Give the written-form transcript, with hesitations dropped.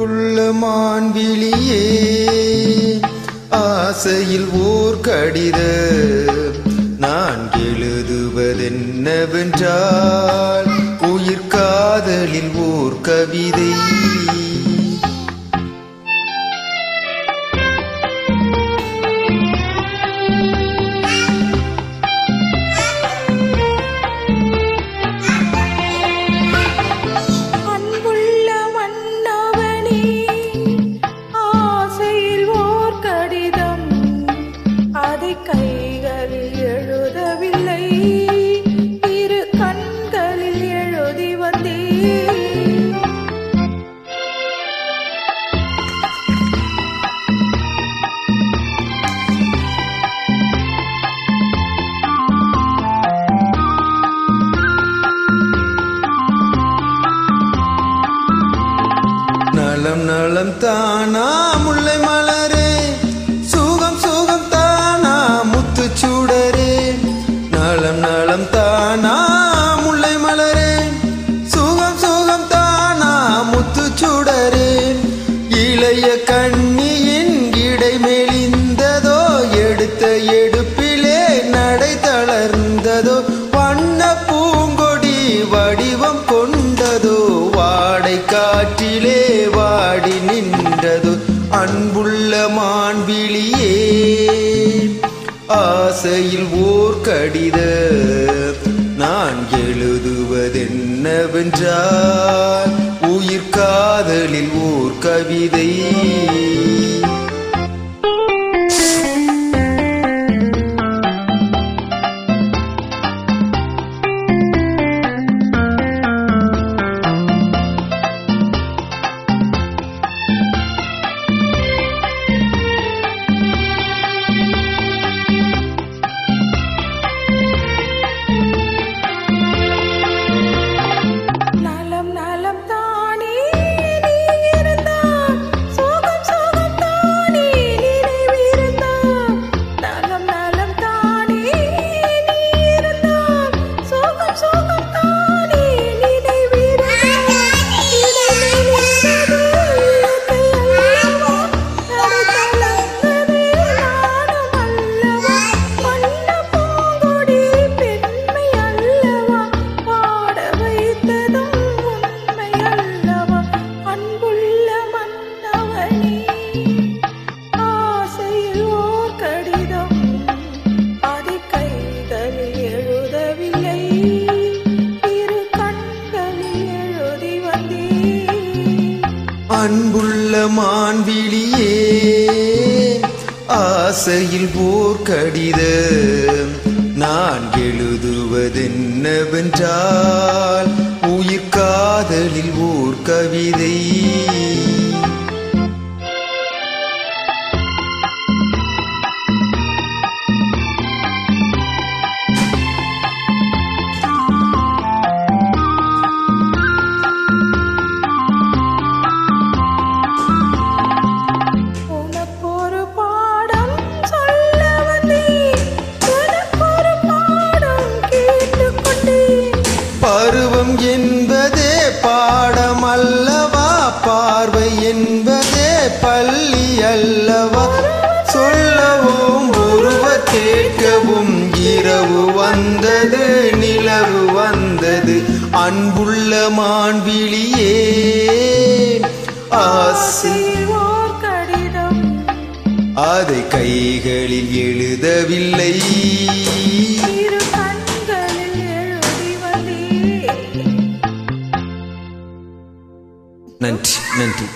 உள்ளமான் விழியே ஆசையில் ஓர் கடிதம் நான் எழுதுவதென்னவென்றால் உயிர் காதலில் ஓர் கவிதை. கைகளில் எழுதவில்லை, இரு கண்களில் எழுதி வந்தேன். நலம் நலம் தானா முல்லை மலரே, சுகம் சுகம் தானா முத்துச்சுடரே. நலம் நலம் தானா முல்லை மலரே, சுகம் சுகம் தானா முத்துச்சுடரே. இளைய கண்ணியின் இடை மெலிந்ததோ, எடுத்த எடுப்பிலே நடை தளர்ந்ததோ. வண்ண பூங்கொடி வடிவம் கொண்டதோ, வாடை காற்றிலே வாடி நின்றதோ. அன்புள்ள மான்விழியே ஆசையில் ஓர் கடிதம் நான் எழுதுவதென்னவென்றால் உயிர் காதலில் ஓர் கவிதை. அன்புள்ள மான்விழியே ஆசையில் ஓர் கடிதம் நான் எழுதுவதென்னவென்றால் உயிர் காதலில் ஓர் கவிதை. பருவம் என்பதே பாடம் அல்லவா, பார்வை என்பதே பள்ளி அல்லவா. சொல்லவும் ஒருவர் கேட்கவும் இரவு வந்தது நிலவு வந்தது. அன்புள்ள மான்விழியே ஆசை கடிதம் அதை கைகளில் எழுதவில்லை, நன்றி நன்றி.